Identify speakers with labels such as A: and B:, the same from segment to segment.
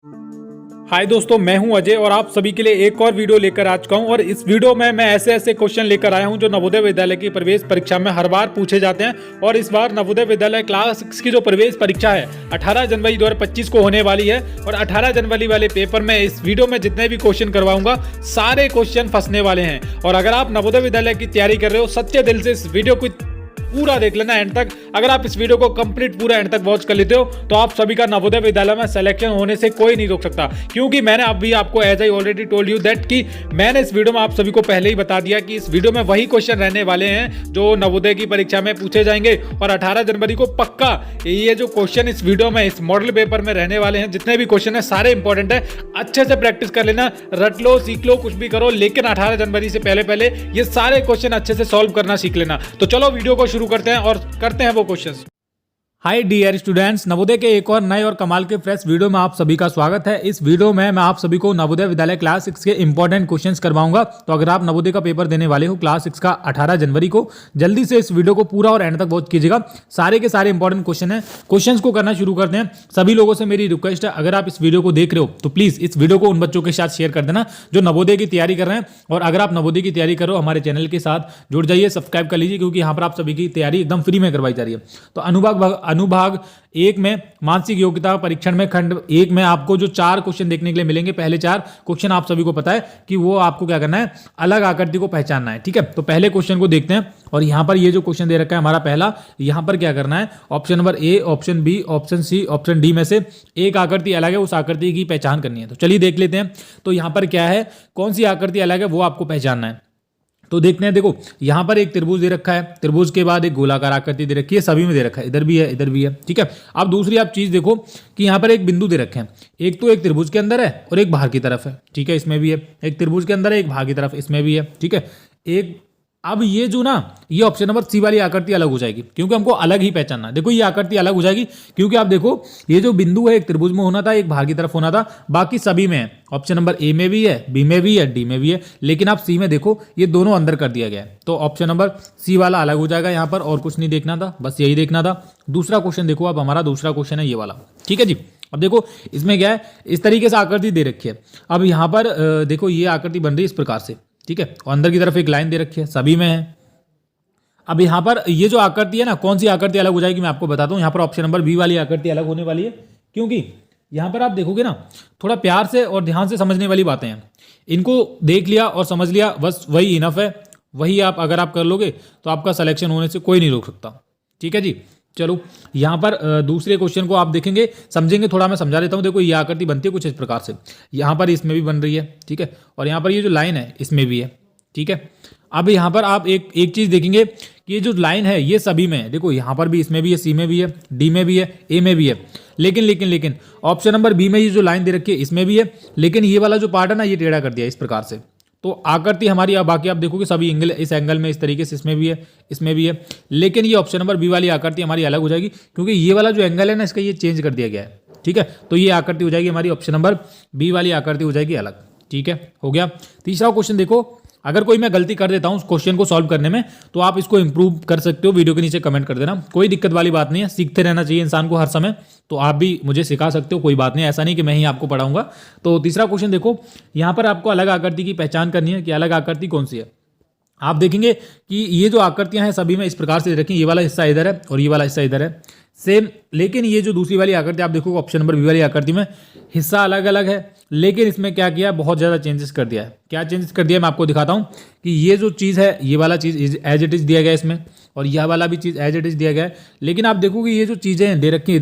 A: हाय दोस्तों, मैं हूं अजय और आप सभी के लिए एक और वीडियो लेकर आ चुका हूं। और इस वीडियो में मैं ऐसे क्वेश्चन लेकर आया हूं जो नवोदय विद्यालय की प्रवेश परीक्षा में हर बार पूछे जाते हैं। और इस बार नवोदय विद्यालय क्लास 6 की जो प्रवेश परीक्षा है 18 जनवरी 2025 को होने वाली है। और 18 जनवरी वाले पेपर में इस वीडियो में जितने भी क्वेश्चन करवाऊंगा सारे क्वेश्चन फंसने वाले हैं। और अगर आप नवोदय विद्यालय की तैयारी कर रहे हो, सच्चे दिल से इस वीडियो को पूरा देख लेना एंड तक। अगर आप इस वीडियो को कंप्लीट पूरा एंड तक वॉच कर लेते हो तो आप सभी का नवोदय विद्यालय में सिलेक्शन होने से कोई नहीं रोक सकता। क्योंकि मैंने अभी आपको as I already told you that कि मैंने इस वीडियो में आप सभी को पहले ही बता दिया कि इस वीडियो में वही क्वेश्चन रहने वाले हैं जो नवोदय की परीक्षा में पूछे जाएंगे। और 18 जनवरी को पक्का ये जो क्वेश्चन इस वीडियो में इस मॉडल पेपर में रहने वाले हैं, जितने भी क्वेश्चन है सारे इंपॉर्टेंट है। अच्छे से प्रैक्टिस कर लेना, रट लो, सीख लो, कुछ भी करो, लेकिन 18 जनवरी से पहले ये सारे क्वेश्चन अच्छे से सॉल्व करना सीख लेना। तो चलो वीडियो को शुरू करते हैं और करते हैं वो questions. Hi dear students, Navodaya के एक और नए और कमाल के फ्रेश वीडियो में आप सभी का स्वागत है। इस वीडियो में मैं आप सभी को नवोदय विद्यालय क्लास 6 के इंपॉर्टेंट क्वेश्चंस करवाऊंगा। तो अगर आप नवोदय का पेपर देने वाले हो क्लास 6 का 18 जनवरी को, जल्दी से इस वीडियो को पूरा और एंड तक वॉच कीजिएगा। सारे के सारे इंपॉर्टेंट क्वेश्चन है। क्वेश्चंस को करना शुरू करते हैं। सभी लोगों से मेरी रिक्वेस्ट है, अगर आप इस वीडियो को देख रहे हो तो प्लीज इस वीडियो को उन बच्चों के साथ शेयर कर देना जो नवोदय की तैयारी कर रहे हैं। और अगर आप नवोदय की तैयारी करो, हमारे चैनल के साथ जुड़ जाइए, सब्सक्राइब कर लीजिए, क्योंकि यहाँ पर आप सभी की तैयारी एकदम फ्री में करवाई जा रही है। तो अनुभाग 1 में मानसिक योग्यता परीक्षण में खंड 1 में आपको जो 4 क्वेश्चन देखने के लिए मिलेंगे, पहले 4 क्वेश्चन आप सभी को पता है कि वो आपको क्या करना है, अलग आकृति को पहचानना है। ठीक है, तो पहले क्वेश्चन को देखते हैं। और यहां पर ये जो क्वेश्चन दे रखा है हमारा पहला, यहां पर क्या करना है, option number A, option B, option C, option D में से एक आकृति अलग है, उस आकृति की पहचान करनी है। तो चलिए देख लेते हैं। तो यहां पर क्या है, कौन सी आकृति अलग है वो आपको पहचानना है। तो देखते हैं। देखो यहां पर एक त्रिभुज दे रखा है, त्रिभुज के बाद एक गोलाकार आकृति दे रखी है, सभी में दे रखा है, इधर भी है, इधर भी है। ठीक है, अब दूसरी आप चीज देखो कि यहां पर एक बिंदु दे रखे हैं, एक तो एक त्रिभुज के अंदर है और एक बाहर की तरफ है। ठीक है, इसमें भी है, एक त्रिभुज के अंदर है, एक बाहर की तरफ, इसमें भी है। ठीक है, एक अब ये जो ना, ये ऑप्शन नंबर सी वाली आकृति अलग हो जाएगी, क्योंकि हमको अलग ही पहचानना है। देखो ये आकृति अलग हो जाएगी, क्योंकि आप देखो ये जो बिंदु है एक त्रिभुज में होना था, एक बाहर की तरफ होना था, बाकी सभी में है। ऑप्शन नंबर ए में भी है, बी में भी है, डी में भी है, लेकिन आप सी में देखो ये दोनों अंदर कर दिया गया है। तो ऑप्शन नंबर सी वाला अलग हो जाएगा यहाँ पर, और कुछ नहीं देखना था, बस यही देखना था। दूसरा क्वेश्चन देखो, अब हमारा दूसरा क्वेश्चन है ये वाला। ठीक है जी, अब देखो इसमें क्या है, इस तरीके से आकृति दे रखी है। अब यहाँ पर देखो ये आकृति बन रही है इस प्रकार से। ठीक है, और अंदर की तरफ एक लाइन दे रखी है, सभी में है। अब यहाँ पर ये जो आकृति है ना, कौन सी आकृति अलग हो जाएगी मैं आपको बताता हूँ। यहाँ पर ऑप्शन नंबर बी वाली आकृति अलग होने वाली है, क्योंकि यहाँ पर आप देखोगे ना, थोड़ा प्यार से और ध्यान से समझने वाली बातें हैं। इनको देख लिया और समझ लिया, बस वही इनफ है। वही आप अगर आप कर लोगे तो आपका सिलेक्शन होने से कोई नहीं रोक सकता। ठीक है जी, चलो यहाँ पर दूसरे क्वेश्चन को आप देखेंगे, समझेंगे, थोड़ा मैं समझा देता हूँ। देखो ये आकृति बनती है कुछ इस प्रकार से, यहाँ पर इसमें भी बन रही है। ठीक है, और यहाँ पर ये जो लाइन है इसमें भी है। ठीक है, अब यहाँ पर आप एक चीज देखेंगे कि ये जो लाइन है ये सभी में है। देखो यहाँ पर भी, इसमें भी है, सी में भी है, डी में भी है, ए में भी है। लेकिन ऑप्शन नंबर बी में ये जो लाइन दे रखी है इसमें भी है, लेकिन ये वाला जो पार्ट है ना ये टेढ़ा कर दिया इस प्रकार से। तो आकृति हमारी, अब बाकी आप देखोगे सभी एंगल, इस एंगल में इस तरीके से, इसमें भी है, इसमें भी है। लेकिन ये ऑप्शन नंबर बी वाली आकृति हमारी अलग हो जाएगी, क्योंकि ये वाला जो एंगल है ना इसका ये चेंज कर दिया गया है। ठीक है, तो ये आकृति हो जाएगी हमारी, ऑप्शन नंबर बी वाली आकृति हो जाएगी अलग। ठीक है, हो गया। तीसरा क्वेश्चन देखो, अगर कोई मैं गलती कर देता हूं उस क्वेश्चन को सॉल्व करने में तो आप इसको इंप्रूव कर सकते हो, वीडियो के नीचे कमेंट कर देना, कोई दिक्कत वाली बात नहीं है। सीखते रहना चाहिए इंसान को हर समय, तो आप भी मुझे सिखा सकते हो, कोई बात नहीं, ऐसा नहीं कि मैं ही आपको पढ़ाऊंगा। तो तीसरा क्वेश्चन देखो, यहाँ पर आपको अलग आकृति की पहचान करनी है कि अलग आकृति कौन सी है। आप देखेंगे कि ये जो आकृतियां हैं सभी में इस प्रकार से रखी, ये वाला हिस्सा इधर है और ये वाला हिस्सा इधर है सेम। लेकिन ये जो दूसरी वाली आकृति आप देखोगे ऑप्शन नंबर बी वाली आकृति में हिस्सा अलग अलग है, लेकिन इसमें क्या किया, बहुत ज़्यादा चेंजेस कर दिया है। क्या चेंजेस कर दिया मैं आपको दिखाता हूँ कि ये जो चीज़ है, ये वाला चीज़ एज इट इज़ दिया गया है इसमें, और यह वाला भी चीज़ एज इट इज़ दिया गया है। लेकिन आप देखोगे ये जो चीज़ें दे रखी हैं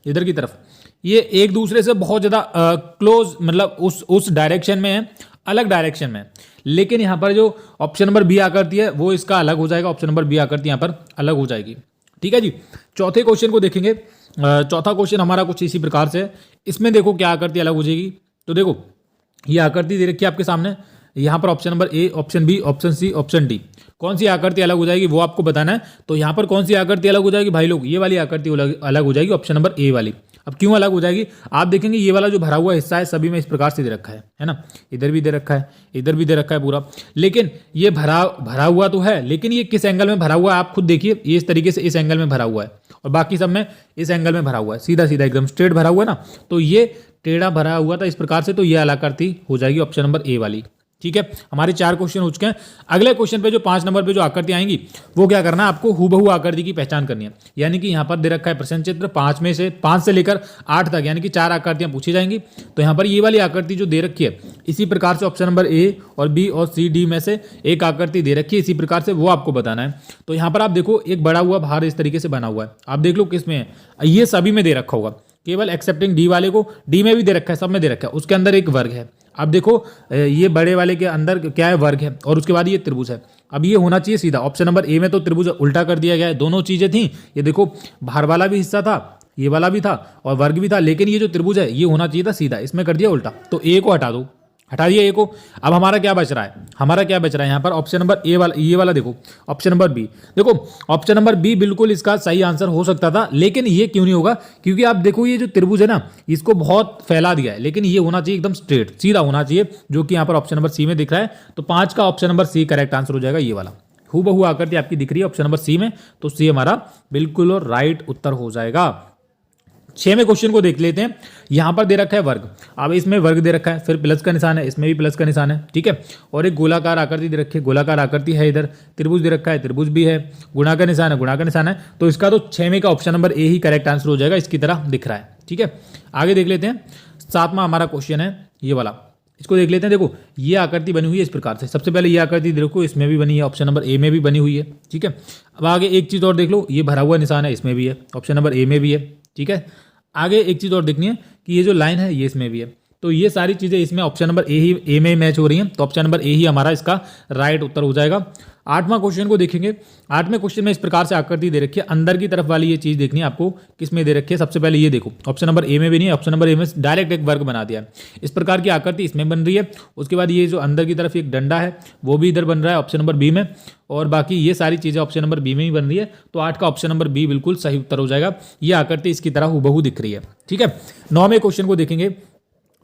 A: इधर की तरफ, ये एक दूसरे से बहुत ज़्यादा क्लोज, मतलब उस डायरेक्शन में है, अलग डायरेक्शन में। लेकिन यहाँ पर जो ऑप्शन नंबर बी आकृति है वो इसका अलग हो जाएगा, ऑप्शन नंबर बी आकृति यहाँ पर अलग हो जाएगी। ठीक है जी, चौथे क्वेश्चन को देखेंगे। चौथा क्वेश्चन हमारा कुछ इसी प्रकार से है। इसमें देखो क्या आकृति अलग हो जाएगी। तो देखो ये आकृति दे रखी है आपके सामने, यहाँ पर option number A, option B, option C, option D, कौन सी आकृति अलग हो जाएगी वो आपको बताना है। तो यहाँ पर कौन सी आकृति अलग हो जाएगी भाई लोग, ये वाली आकृति अलग हो जाएगी, ऑप्शन नंबर ए वाली। अब क्यों अलग हो जाएगी, आप देखेंगे ये वाला जो भरा हुआ हिस्सा है सभी में इस प्रकार से दे रखा है ना, इधर भी दे रखा है, इधर भी दे रखा है पूरा। लेकिन ये भरा हुआ तो है, लेकिन ये किस एंगल में भरा हुआ है आप खुद देखिए, ये इस तरीके से इस एंगल में भरा हुआ है और बाकी सब में इस एंगल में भरा हुआ है, सीधा सीधा एकदम स्ट्रेट भरा हुआ है ना। तो ये टेढ़ा भरा हुआ था इस प्रकार से, तो ये आकृति हो जाएगी ऑप्शन नंबर ए वाली। ठीक है, हमारे 4 क्वेश्चन हो चुके हैं। अगले क्वेश्चन पे जो 5 नंबर पे जो आकृति आएंगी वो क्या करना है, आपको हूबहू आकृति की पहचान करनी है। यानी कि यहाँ पर दे रखा है प्रश्न चित्र 5 से लेकर 8 तक, यानी कि 4 आकृतियां पूछी जाएंगी। तो यहाँ पर ये वाली आकृति जो दे रखी है, इसी प्रकार से ऑप्शन नंबर ए और बी और सी डी में से एक आकृति दे रखी है, इसी प्रकार से वो आपको बताना है। तो यहाँ पर आप देखो एक बड़ा हुआ भार इस तरीके से बना हुआ है, आप देख लो किस में है, ये सभी में दे रखा होगा, केवल एक्सेप्टिंग डी वाले को, डी में भी दे रखा है, सब में दे रखा है। उसके अंदर एक वर्ग है, अब देखो ये बड़े वाले के अंदर क्या है, वर्ग है, और उसके बाद ये त्रिभुज है। अब ये होना चाहिए सीधा, ऑप्शन नंबर ए में तो त्रिभुज उल्टा कर दिया गया है, दोनों चीजें थी, ये देखो भार वाला भी हिस्सा था, ये वाला भी था और वर्ग भी था, लेकिन ये जो त्रिभुज है ये होना चाहिए था सीधा, इसमें कर दिया उल्टा। तो ए को हटा दो, हटा दिया ए को। अब हमारा क्या बच रहा है, हमारा क्या बच रहा है यहाँ पर ऑप्शन नंबर ए वाला, ये वाला देखो ऑप्शन नंबर बी। देखो ऑप्शन नंबर बी बिल्कुल इसका सही आंसर हो सकता था, लेकिन ये क्यों नहीं होगा, क्योंकि आप देखो ये जो त्रिभुज है ना, इसको बहुत फैला दिया है, लेकिन ये होना चाहिए एकदम स्ट्रेट, सीधा होना चाहिए, जो कि यहाँ पर ऑप्शन नंबर सी में दिख रहा है। तो 5 का option number C correct answer हो जाएगा, ये वाला हूबहू आकृति आपकी दिख रही है ऑप्शन नंबर सी में, तो सी हमारा बिल्कुल और राइट उत्तर हो जाएगा। 6वें क्वेश्चन को देख लेते हैं। यहां पर दे रखा है वर्ग, अब इसमें वर्ग दे रखा है, फिर प्लस का निशान है, इसमें भी प्लस का निशान है, ठीक है, और एक गोलाकार आकृति दे रखी है, गोलाकार आकृति है, इधर त्रिभुज दे रखा है, त्रिभुज भी है, गुणा का निशान है, गुणा का निशान है। तो इसका तो 6वें का ऑप्शन नंबर ए ही करेक्ट आंसर हो जाएगा, इसकी तरह दिख रहा है। ठीक है, आगे देख लेते हैं। 7वां हमारा क्वेश्चन है ये वाला, इसको देख लेते हैं। देखो ये आकृति बनी हुई है इस प्रकार से, सबसे पहले ये आकृति देखो, इसमें भी बनी है, ऑप्शन नंबर ए में भी बनी हुई है। ठीक है, अब आगे एक चीज और देख लो, ये भरा हुआ निशान है, इसमें भी है, ऑप्शन नंबर ए में भी है। ठीक है, आगे एक चीज और देखनी है कि ये जो लाइन है ये इसमें भी है, तो ये सारी चीजें इसमें ऑप्शन नंबर ए में मैच हो रही हैं, तो ऑप्शन नंबर ए ही हमारा इसका राइट उत्तर हो जाएगा। 8वां क्वेश्चन को देखेंगे। 8वें क्वेश्चन में इस प्रकार से आकृति दे रखी है, अंदर की तरफ वाली ये चीज देखनी है आपको, किस में दे रखी है। सबसे पहले ये देखो, ऑप्शन नंबर ए में भी नहीं है, ऑप्शन नंबर ए में डायरेक्ट एक वर्ग बना दिया है, इस प्रकार की आकृति इसमें बन रही है। उसके बाद ये जो अंदर की तरफ एक डंडा है वो भी इधर बन रहा है ऑप्शन नंबर बी में, और बाकी ये सारी चीजें ऑप्शन नंबर बी में ही बन रही है। तो 8 का ऑप्शन नंबर बी बिल्कुल सही उत्तर हो जाएगा, ये आकृति इसकी तरह हूबहू दिख रही है। ठीक है, 9वें क्वेश्चन को देखेंगे।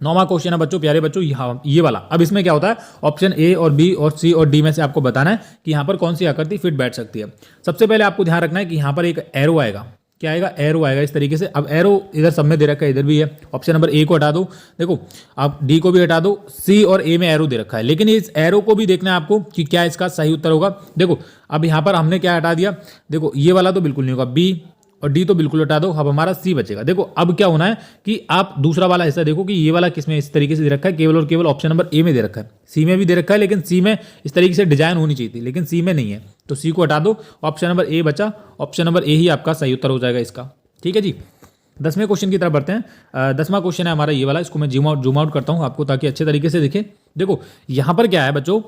A: 9वां क्वेश्चन है बच्चों, प्यारे बच्चों, यहाँ ये वाला। अब इसमें क्या होता है, ऑप्शन ए और बी और सी और डी में से आपको बताना है कि यहाँ पर कौन सी आकृति फिट बैठ सकती है। सबसे पहले आपको ध्यान रखना है कि यहाँ पर एक एरो आएगा, क्या आएगा, एरो आएगा इस तरीके से। अब एरो इधर सब में दे रखा है, इधर भी है, ऑप्शन नंबर ए को हटा दो, देखो आप डी को भी हटा दो, सी और ए में एरो दे रखा है, लेकिन इस एरो को भी देखना है आपको कि क्या इसका सही उत्तर होगा। देखो अब यहाँ पर हमने क्या हटा दिया, देखो ये वाला तो बिल्कुल नहीं होगा, बी और डी तो बिल्कुल हटा दो, अब हमारा सी बचेगा। देखो अब क्या होना है कि आप दूसरा वाला हिस्सा देखो कि ये वाला किसमें इस तरीके से दे रखा है, केवल और केवल ऑप्शन नंबर ए में दे रखा है, सी में भी दे रखा है, लेकिन सी में इस तरीके से डिजाइन होनी चाहिए थी, लेकिन सी में नहीं है, तो सी को हटा दो, ऑप्शन नंबर ए बचा, ऑप्शन नंबर ए ही आपका सही उत्तर हो जाएगा इसका। ठीक है जी, 10वें क्वेश्चन की तरफ बढ़ते हैं। 10वां क्वेश्चन है हमारा ये वाला, इसको मैं जूम आउट करता हूँ आपको ताकि अच्छे तरीके से दिखे। देखो यहाँ पर क्या है बच्चों,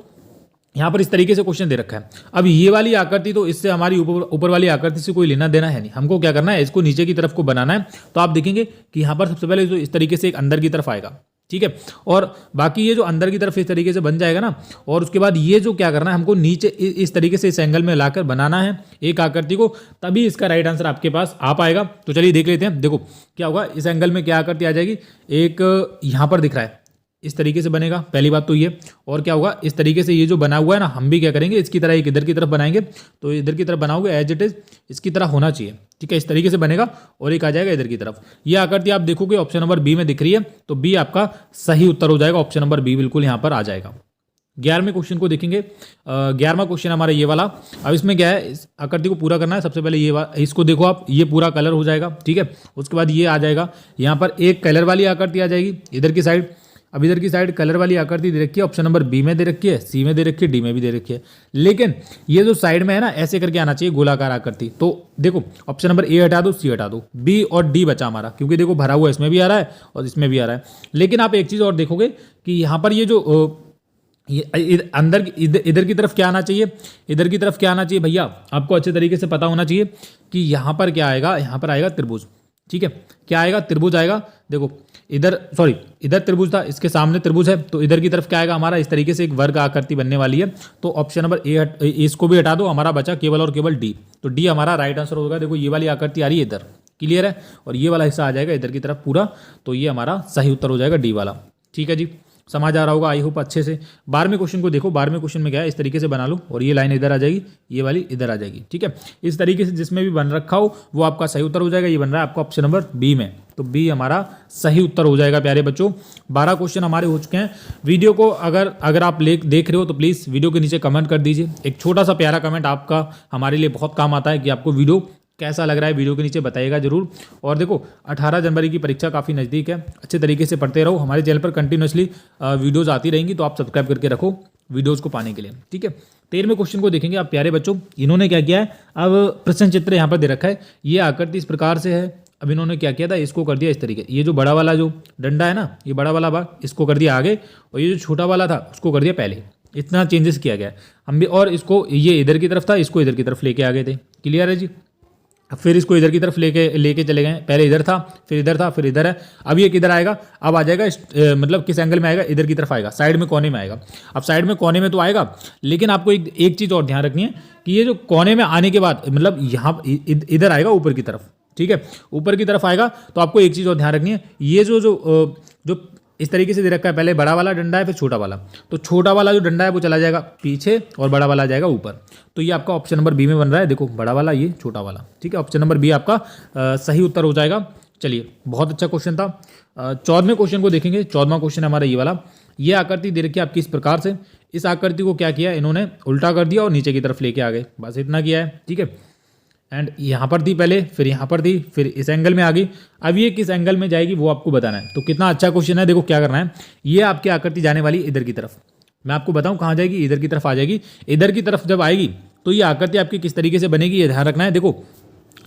A: यहाँ पर इस तरीके से क्वेश्चन दे रखा है। अब ये वाली आकृति तो इससे हमारी ऊपर वाली आकृति से कोई लेना देना है नहीं, हमको क्या करना है, इसको नीचे की तरफ को बनाना है। तो आप देखेंगे कि यहाँ पर सबसे पहले जो इस तरीके से एक अंदर की तरफ आएगा, ठीक है, और बाकी ये जो अंदर की तरफ इस तरीके से बन जाएगा ना, और उसके बाद ये जो क्या करना है, हमको नीचे इस तरीके से इस एंगल में लाकर बनाना है एक आकृति को, तभी इसका राइट आंसर आपके पास आ पाएगा। तो चलिए देख लेते हैं। देखो क्या होगा, इस एंगल में क्या आकृति आ जाएगी, एक यहाँ पर दिख रहा है, इस तरीके से बनेगा, पहली बात तो ये। और क्या होगा, इस तरीके से ये जो बना हुआ है ना, हम भी क्या करेंगे, इसकी तरह एक इधर की तरफ बनाएंगे, तो इधर की तरफ बनाओगे एज इट इज इसकी तरह होना चाहिए, ठीक है, इस तरीके से बनेगा, और एक आ जाएगा इधर की तरफ। ये आकृति आप देखोगे ऑप्शन नंबर बी में दिख रही है, तो बी आपका सही उत्तर हो जाएगा, ऑप्शन नंबर बी बिल्कुल यहाँ पर आ जाएगा। 11वें क्वेश्चन को देखेंगे। 11वां क्वेश्चन हमारा ये वाला। अब इसमें क्या है, इस आकृति को पूरा करना है। सबसे पहले ये इसको देखो आप, ये पूरा कलर हो जाएगा, ठीक है, उसके बाद ये आ जाएगा, यहाँ पर एक कलर वाली आकृति आ जाएगी इधर की साइड। अब इधर की साइड कलर वाली आकृति दे रखी है, ऑप्शन नंबर बी में दे रखी है, सी में दे रखी है, डी में भी दे रखी है, लेकिन ये जो साइड में है ना, ऐसे करके आना चाहिए गोलाकार आकृति। तो देखो ऑप्शन नंबर ए हटा दो, सी हटा दो, बी और डी बचा हमारा, क्योंकि देखो भरा हुआ इसमें भी आ रहा है और इसमें भी आ रहा है। लेकिन आप एक चीज और देखोगे कि यहाँ पर ये जो ये अंदर इधर की तरफ क्या आना चाहिए, इधर की तरफ क्या आना चाहिए भैया, आपको अच्छे तरीके से पता होना चाहिए कि यहाँ पर क्या आएगा, यहाँ पर आएगा त्रिभुज, ठीक है, क्या आएगा, त्रिभुज आएगा। देखो इधर इधर त्रिभुज था, इसके सामने त्रिभुज है, तो इधर की तरफ क्या आएगा हमारा, इस तरीके से एक वर्ग आकृति बनने वाली है। तो ऑप्शन नंबर ए इसको भी हटा दो, हमारा बचा केवल और केवल डी, तो डी हमारा राइट आंसर होगा। देखो ये वाली आकृति आ रही है इधर, क्लियर है, और ये वाला हिस्सा आ जाएगा इधर की तरफ पूरा, तो ये हमारा सही उत्तर हो जाएगा डी वाला। ठीक है जी, समझ आ रहा होगा आई होप अच्छे से। 12वें क्वेश्चन को देखो, 12वें क्वेश्चन में क्या है, इस तरीके से बना लो और ये लाइन इधर आ जाएगी, ये वाली इधर आ जाएगी, ठीक है। इस तरीके से जिसमें भी बन रखा हो वो आपका सही उत्तर हो जाएगा। ये बन रहा है आपका ऑप्शन नंबर बी में, तो बी हमारा सही उत्तर हो जाएगा प्यारे बच्चों। 12 क्वेश्चन हमारे हो चुके हैं। वीडियो को अगर आप देख रहे हो तो प्लीज़ वीडियो के नीचे कमेंट कर दीजिए। एक छोटा सा प्यारा कमेंट आपका हमारे लिए बहुत काम आता है कि आपको वीडियो कैसा लग रहा है, वीडियो के नीचे बताइएगा जरूर। और देखो 18 जनवरी की परीक्षा काफ़ी नज़दीक है, अच्छे तरीके से पढ़ते रहो। हमारे चैनल पर कंटिन्यूसली वीडियोज़ आती रहेंगी, तो आप सब्सक्राइब करके रखो वीडियोज़ को पाने के लिए, ठीक है। 13वें क्वेश्चन को देखेंगे आप प्यारे बच्चों। इन्होंने क्या किया है, अब प्रश्न चित्र यहाँ पर दे रखा है, ये आकृति इस प्रकार से है। अब इन्होंने क्या किया था, इसको कर दिया इस तरीके, ये जो बड़ा वाला जो डंडा है ना, ये बड़ा वाला भाग इसको कर दिया आगे, और ये जो छोटा वाला था उसको कर दिया पहले। इतना चेंजेस किया गया हम भी, और इसको ये इधर की तरफ था, इसको इधर की तरफ लेके आ गए थे। क्लियर है जी। फिर इसको इधर की तरफ लेके चले गए, पहले इधर था, फिर इधर था, फिर इधर है। अब ये किधर आएगा, अब आ जाएगा मतलब किस एंगल में आएगा, इधर की तरफ आएगा, साइड में कोने में आएगा। अब साइड में कोने में तो आएगा, लेकिन आपको एक चीज़ और ध्यान रखनी है कि ये जो कोने में आने के बाद मतलब यहाँ इधर आएगा ऊपर की तरफ, ठीक है, ऊपर की तरफ आएगा। तो आपको एक चीज़ और ध्यान रखनी है, ये जो इस तरीके से दे रखा है, पहले बड़ा वाला डंडा है फिर छोटा वाला, तो छोटा वाला जो डंडा है वो चला जाएगा पीछे और बड़ा वाला जाएगा ऊपर। तो ये आपका ऑप्शन नंबर बी में बन रहा है, देखो बड़ा वाला ये छोटा वाला, ठीक है। ऑप्शन नंबर बी आपका सही उत्तर हो जाएगा। चलिए बहुत अच्छा क्वेश्चन था। 14वें क्वेश्चन को देखेंगे। 14वां क्वेश्चन हमारा ये वाला, ये आकृति दे रखी है आपकी इस प्रकार से। इस आकृति को क्या किया इन्होंने, उल्टा कर दिया और नीचे की तरफ लेके आ गए, बस इतना किया है, ठीक है। एंड यहाँ पर थी पहले, फिर यहाँ पर थी, फिर इस एंगल में आ गई। अब ये किस एंगल में जाएगी वो आपको बताना है। तो कितना अच्छा क्वेश्चन है, देखो क्या करना है, ये आपकी आकृति जाने वाली इधर की तरफ, मैं आपको बताऊं कहाँ जाएगी, इधर की तरफ आ जाएगी। इधर की तरफ जब आएगी तो ये आकृति आपकी किस तरीके से बनेगी, ये ध्यान रखना है। देखो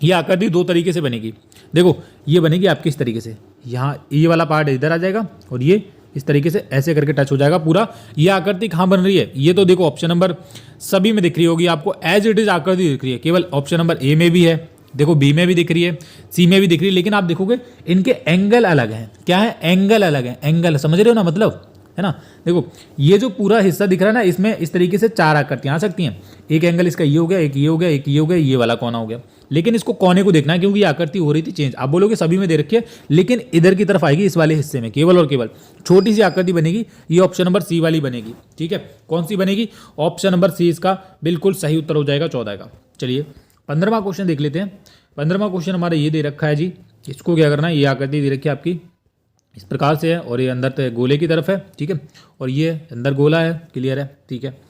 A: ये आकृति दो तरीके से बनेगी, देखो ये बनेगी आपकी इस तरीके से, यहाँ ये वाला पार्ट इधर आ जाएगा और ये इस तरीके से ऐसे करके टच हो जाएगा पूरा। ये आकृति कहाँ बन रही है, ये तो देखो ऑप्शन नंबर सभी में दिख रही होगी आपको, एज इट इज आकृति दिख रही है। केवल ऑप्शन नंबर ए में भी है, देखो बी में भी दिख रही है, सी में भी दिख रही है, लेकिन आप देखोगे इनके एंगल अलग हैं। क्या है, एंगल अलग है, एंगल समझ रहे हो ना, मतलब है ना। देखो ये जो पूरा हिस्सा दिख रहा है ना, इसमें इस तरीके से 4 आकृतियां आ सकती हैं। एक एंगल इसका ये हो गया, एक ये हो गया, एक ये हो गया, ये वाला कोना हो गया। लेकिन इसको कोने को देखना है क्योंकि ये आकृति हो रही थी चेंज। आप बोलोगे सभी में दे रखी है, लेकिन इधर की तरफ आएगी, इस वाले हिस्से में केवल और केवल छोटी सी आकृति बनेगी, ये ऑप्शन नंबर सी वाली बनेगी, ठीक है। कौन सी बनेगी, ऑप्शन नंबर सी इसका बिल्कुल सही उत्तर हो जाएगा 14 का। चलिए 15वां क्वेश्चन देख लेते हैं। 15वां क्वेश्चन हमारा ये दे रखा है जी, इसको क्या करना है, ये आकृति दे रखी है आपकी इस प्रकार से है, और ये अंदर तो गोले की तरफ है, ठीक है, और ये अंदर गोला है, क्लियर है, ठीक है।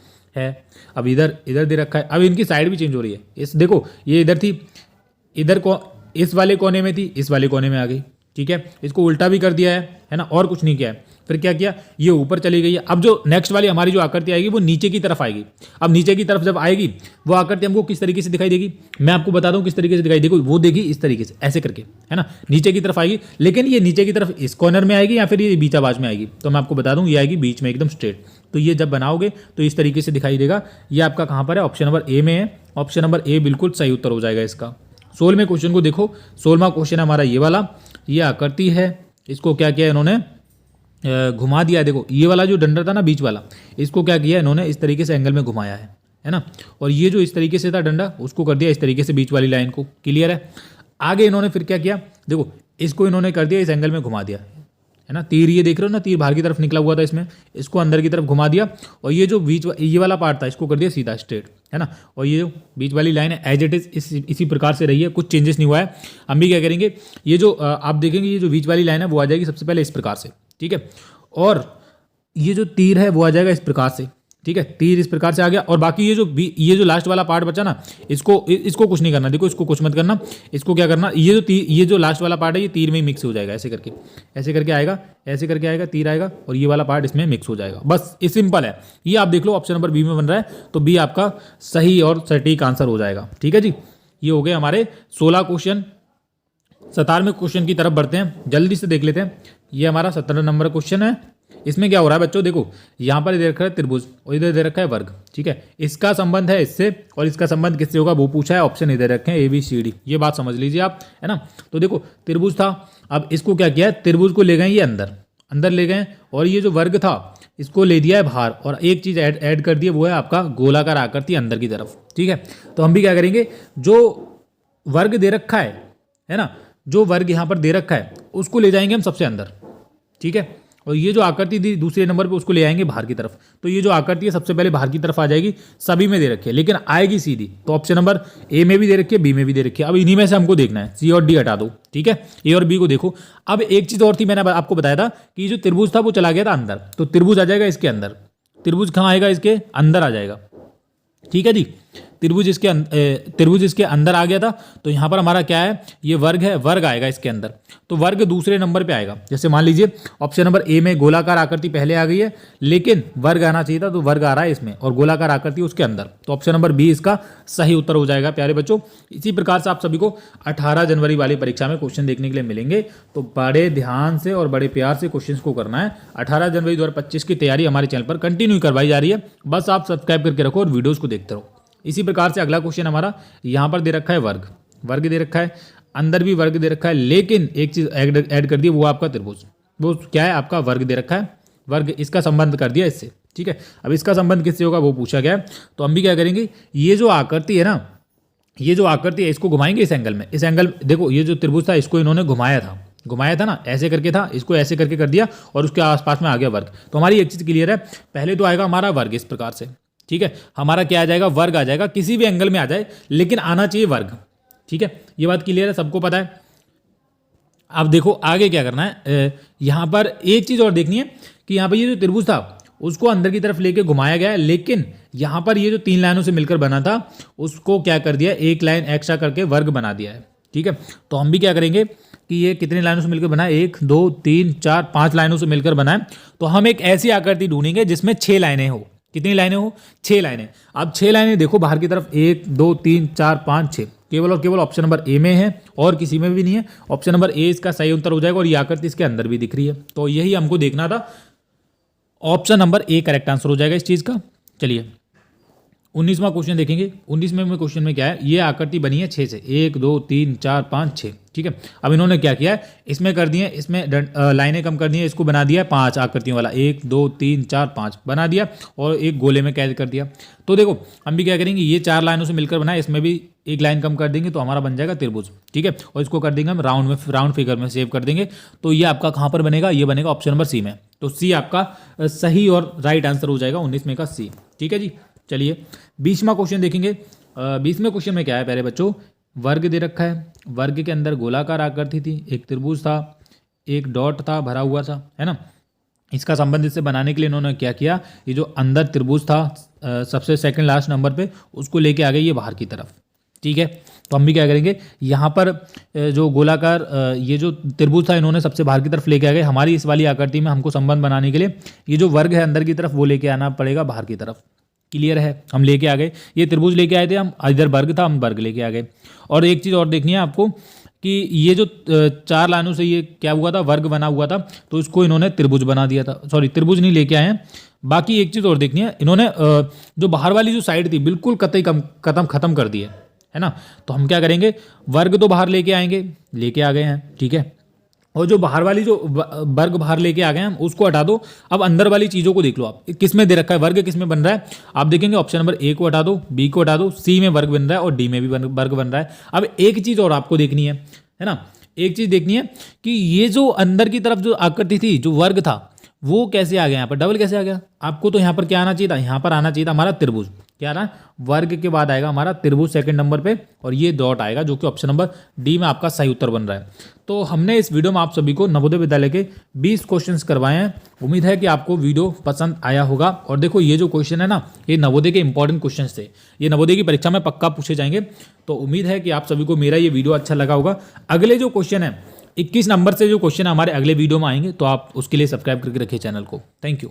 A: अब इधर दे रखा है, अब इनकी साइड भी चेंज हो रही है। इस देखो ये इधर थी, इधर को इस वाले कोने में थी, इस वाले कोने में आ गई, ठीक है। इसको उल्टा भी कर दिया है ना, और कुछ नहीं किया है। फिर क्या किया, ये ऊपर चली गई है। अब जो नेक्स्ट वाली हमारी जो आकृति आएगी वो नीचे की तरफ आएगी। अब नीचे की तरफ जब आएगी वो आकृति हमको किस तरीके से दिखाई देगी, मैं आपको बता दूं किस तरीके से दिखाई देगी। वो देगी इस तरीके से, ऐसे करके, है ना, नीचे की तरफ आएगी। लेकिन ये नीचे की तरफ इस कॉर्नर में आएगी या फिर ये बीच आवाज में आएगी, तो मैं आपको बता दूं ये आएगी बीच में एकदम स्ट्रेट। तो ये जब बनाओगे तो इस तरीके से दिखाई देगा। ये आपका कहाँ पर है, ऑप्शन नंबर ए में है। ऑप्शन नंबर ए बिल्कुल सही उत्तर हो जाएगा इसका। 16वें क्वेश्चन को देखो। 16वां क्वेश्चन हमारा ये वाला, ये आकृति है, इसको क्या किया इन्होंने, घुमा दिया है। देखो ये वाला जो डंडा था ना बीच वाला, इसको क्या किया इन्होंने, इस तरीके से एंगल में घुमाया है ना। और ये जो इस तरीके से था डंडा, उसको कर दिया इस तरीके से बीच वाली लाइन को, क्लियर है। आगे इन्होंने फिर क्या किया, देखो इसको इन्होंने कर दिया इस एंगल में घुमा दिया, है ना। तीर ये देख रहे हो ना, तीर बाहर की तरफ निकला हुआ था इसमें, इसको अंदर की तरफ घुमा दिया। और ये जो बीच ये वाला पार्ट था इसको कर दिया सीधा स्ट्रेट, है ना। और ये जो बीच वाली लाइन है एज इट इज इसी प्रकार से रही है, कुछ चेंजेस नहीं हुआ है। हम भी क्या करेंगे, ये जो आप देखेंगे ये जो बीच वाली लाइन है वो आ जाएगी सबसे पहले इस प्रकार से, ठीक है। और ये जो तीर है वो आ जाएगा इस प्रकार से, ठीक है। तीर इस प्रकार से आ गया। और बाकी ये जो लास्ट वाला पार्ट बचा ना, इसको कुछ नहीं करना, देखो इसको कुछ मत करना। इसको क्या करना, ये जो लास्ट वाला पार्ट है ये तीर में ही मिक्स हो जाएगा, ऐसे करके आएगा, ऐसे करके आएगा, तीर आएगा और ये वाला पार्ट इसमें मिक्स हो जाएगा। बस ये सिंपल है। ये आप देख लो ऑप्शन नंबर बी में बन रहा है, तो बी आपका सही और सटीक आंसर हो जाएगा, ठीक है जी। ये हो गए हमारे 16 क्वेश्चन। 17वें क्वेश्चन की तरफ बढ़ते हैं, जल्दी से देख लेते हैं। ये हमारा 17 नंबर क्वेश्चन है। इसमें क्या हो रहा है बच्चों, देखो यहाँ पर दे रखा है त्रिभुज और इधर दे रखा है वर्ग, ठीक है। इसका संबंध है इससे और इसका संबंध किससे होगा वो पूछा है। ऑप्शन इधर रखे हैं ABCD, ये बात समझ लीजिए आप, है ना। तो देखो त्रिभुज था, अब इसको क्या किया है, त्रिभुज को ले गए ये अंदर ले गए, और ये जो वर्ग था इसको ले दिया है बाहर, और एक चीज ऐड कर दी है, वो है आपका गोलाकार आकृति अंदर की तरफ, ठीक है। तो हम भी क्या करेंगे, जो वर्ग दे रखा है ना, जो वर्ग यहाँ पर दे रखा है उसको ले जाएंगे हम सबसे अंदर, ठीक है। और ये जो आकृति थी दूसरे नंबर पे उसको ले आएंगे बाहर की तरफ। तो ये जो आकृति है सबसे पहले बाहर की तरफ आ जाएगी, सभी में दे रखी है लेकिन आएगी सीधी। तो ऑप्शन नंबर ए में भी दे रखी है, बी में भी दे रखी है। अब इन्हीं में से हमको देखना है, सी और डी हटा दो, ठीक है। ए और बी को देखो। अब एक चीज और थी, मैंने आपको बताया था कि जो त्रिभुज था वो चला गया था अंदर, तो त्रिभुज आ जाएगा इसके अंदर। त्रिभुज कहाँ आएगा? इसके अंदर आ जाएगा, ठीक है जी। त्रिभुज इसके अंदर आ गया था, तो यहां पर हमारा क्या है? ये वर्ग है, वर्ग आएगा इसके अंदर। तो वर्ग दूसरे नंबर पे आएगा। जैसे मान लीजिए ऑप्शन नंबर ए में गोलाकार आकृति पहले आ गई है, लेकिन वर्ग आना चाहिए था, तो वर्ग आ रहा है इसमें और गोलाकार आकृति उसके अंदर। तो ऑप्शन नंबर बी इसका सही उत्तर हो जाएगा प्यारे बच्चों। इसी प्रकार से आप सभी को 18 जनवरी वाली परीक्षा में क्वेश्चन देखने के लिए मिलेंगे, तो बड़े ध्यान से और बड़े प्यार से क्वेश्चन को करना है। 18 जनवरी 2025 की तैयारी हमारे चैनल पर कंटिन्यू करवाई जा रही है, बस आप सब्सक्राइब करके रखो और वीडियोज को देखते रहो। इसी प्रकार से अगला क्वेश्चन हमारा यहाँ पर दे रखा है वर्ग, वर्ग दे रखा है, अंदर भी वर्ग दे रखा है, लेकिन एक चीज ऐड कर दी, वो आपका त्रिभुज। वो क्या है? आपका वर्ग दे रखा है, वर्ग, इसका संबंध कर दिया इससे, ठीक है। अब इसका संबंध किससे होगा वो पूछा गया है। तो हम भी क्या करेंगे, ये जो आकृति है ना, ये जो आकृति है इसको घुमाएंगे इस एंगल में। इस एंगल देखो, ये जो त्रिभुज था इसको इन्होंने घुमाया था ना, ऐसे करके था, इसको ऐसे करके कर दिया और उसके आसपास में आ गया वर्ग। तो हमारी एक चीज क्लियर है, पहले तो आएगा हमारा वर्ग इस प्रकार से, ठीक है। हमारा क्या आ जाएगा? वर्ग आ जाएगा, किसी भी एंगल में आ जाए लेकिन आना चाहिए वर्ग, ठीक है। ये बात क्लियर है, सबको पता है। अब देखो आगे क्या करना है, यहां पर एक चीज और देखनी है कि यहां पर ये जो त्रिभुज था उसको अंदर की तरफ लेके घुमाया गया है, लेकिन यहां पर ये जो 3 लाइनों से मिलकर बना था उसको क्या कर दिया, एक लाइन एक्स्ट्रा करके वर्ग बना दिया है, ठीक है। तो हम भी क्या करेंगे कि ये कितनी लाइनों से मिलकर बना है? 1 2 3 4 5 लाइनों से मिलकर बना है। तो हम एक ऐसी आकृति ढूंढेंगे जिसमें 6 लाइनें हो। कितनी लाइनें हो? 6 लाइनें। अब 6 लाइनें देखो बाहर की तरफ, 1 2 3 4 5 6, केवल और केवल ऑप्शन नंबर ए में है और किसी में भी नहीं है। ऑप्शन नंबर ए इसका सही उत्तर हो जाएगा और ये आकृति इसके अंदर भी दिख रही है, तो यही हमको देखना था। Option number A correct answer हो जाएगा इस चीज का। चलिए 19वां क्वेश्चन देखेंगे। 19वें क्वेश्चन में क्या है? ये आकृति बनी है 6 से, 1 2 3 4 5 6, ठीक है। अब इन्होंने क्या किया है, इसमें कर दिए, इसमें लाइनें कम कर दी है, इसको बना दिया 5 आकृतियों वाला, 1 2 3 4 5 बना दिया और एक गोले में कैद कर दिया। तो देखो हम भी क्या करेंगे, ये 4 लाइनों से मिलकर बना है, इसमें भी एक लाइन कम कर देंगे तो हमारा बन जाएगा त्रिभुज, ठीक है। और इसको कर देंगे हम राउंड फिगर में सेव कर देंगे। तो ये आपका कहाँ पर बनेगा? ये बनेगा ऑप्शन नंबर सी में। तो सी आपका सही और राइट आंसर हो जाएगा 19 में का सी, ठीक है जी। चलिए 20वां क्वेश्चन देखेंगे। 20वें क्वेश्चन में क्या है प्यारे बच्चों? वर्ग दे रखा है, वर्ग के अंदर गोलाकार आकृति थी, एक त्रिभुज था, एक डॉट था भरा हुआ था, है ना। इसका संबंध इससे बनाने के लिए इन्होंने क्या किया, ये जो अंदर त्रिभुज था सबसे सेकंड लास्ट नंबर पे, उसको लेके आ गए ये बाहर की तरफ, ठीक है। तो हम भी क्या करेंगे, यहाँ पर जो गोलाकार ये जो त्रिभुज था इन्होंने सबसे बाहर की तरफ लेके आ गए। हमारी इस वाली आकृति में हमको संबंध बनाने के लिए ये जो वर्ग है अंदर की तरफ वो लेके आना पड़ेगा बाहर की तरफ। क्लियर है, हम लेके आ गए, ये त्रिभुज लेके आए थे हम, इधर वर्ग था, हम वर्ग लेके आ गए। और एक चीज़ और देखनी है आपको कि ये जो 4 लाइनों से ये क्या हुआ था, वर्ग बना हुआ था, तो इसको इन्होंने त्रिभुज बना दिया था। सॉरी, त्रिभुज नहीं लेके आए हैं। बाकी एक चीज़ और देखनी है, इन्होंने जो बाहर वाली जो साइड थी बिल्कुल कतई खत्म कर दी है ना। तो हम क्या करेंगे, वर्ग तो बाहर लेके आ गए हैं, ठीक है। और जो बाहर वाली जो वर्ग बाहर लेके आ गए हम उसको हटा दो। अब अंदर वाली चीज़ों को देख लो आप, किस में दे रखा है वर्ग, किस में बन रहा है। आप देखेंगे ऑप्शन नंबर ए को हटा दो, बी को हटा दो, सी में वर्ग बन रहा है और डी में भी वर्ग बन रहा है। अब एक चीज़ और आपको देखनी है ना, एक चीज़ देखनी है कि ये जो अंदर की तरफ जो आकृति थी, जो वर्ग था, वो कैसे आ गया यहाँ पर, डबल कैसे आ गया। आपको तो यहाँ पर क्या आना चाहिए था, यहाँ पर आना चाहिए था हमारा त्रिभुज। क्या ना, वर्ग के बाद आएगा हमारा त्रिभुज सेकंड नंबर पे और ये डॉट आएगा, जो कि ऑप्शन नंबर डी में आपका सही उत्तर बन रहा है। तो हमने इस वीडियो में आप सभी को नवोदय विद्यालय के 20 क्वेश्चंस करवाए हैं। उम्मीद है कि आपको वीडियो पसंद आया होगा। और देखो ये जो क्वेश्चन है ना, ये नवोदय के इंपॉर्टेंट क्वेश्चन थे, ये नवोदय की परीक्षा में पक्का पूछे जाएंगे। तो उम्मीद है कि आप सभी को मेरा ये वीडियो अच्छा लगा होगा। अगले जो क्वेश्चन है 21 नंबर से जो क्वेश्चन हमारे अगले वीडियो में आएंगे, तो आप उसके लिए सब्सक्राइब करके रखिए चैनल को। Thank you.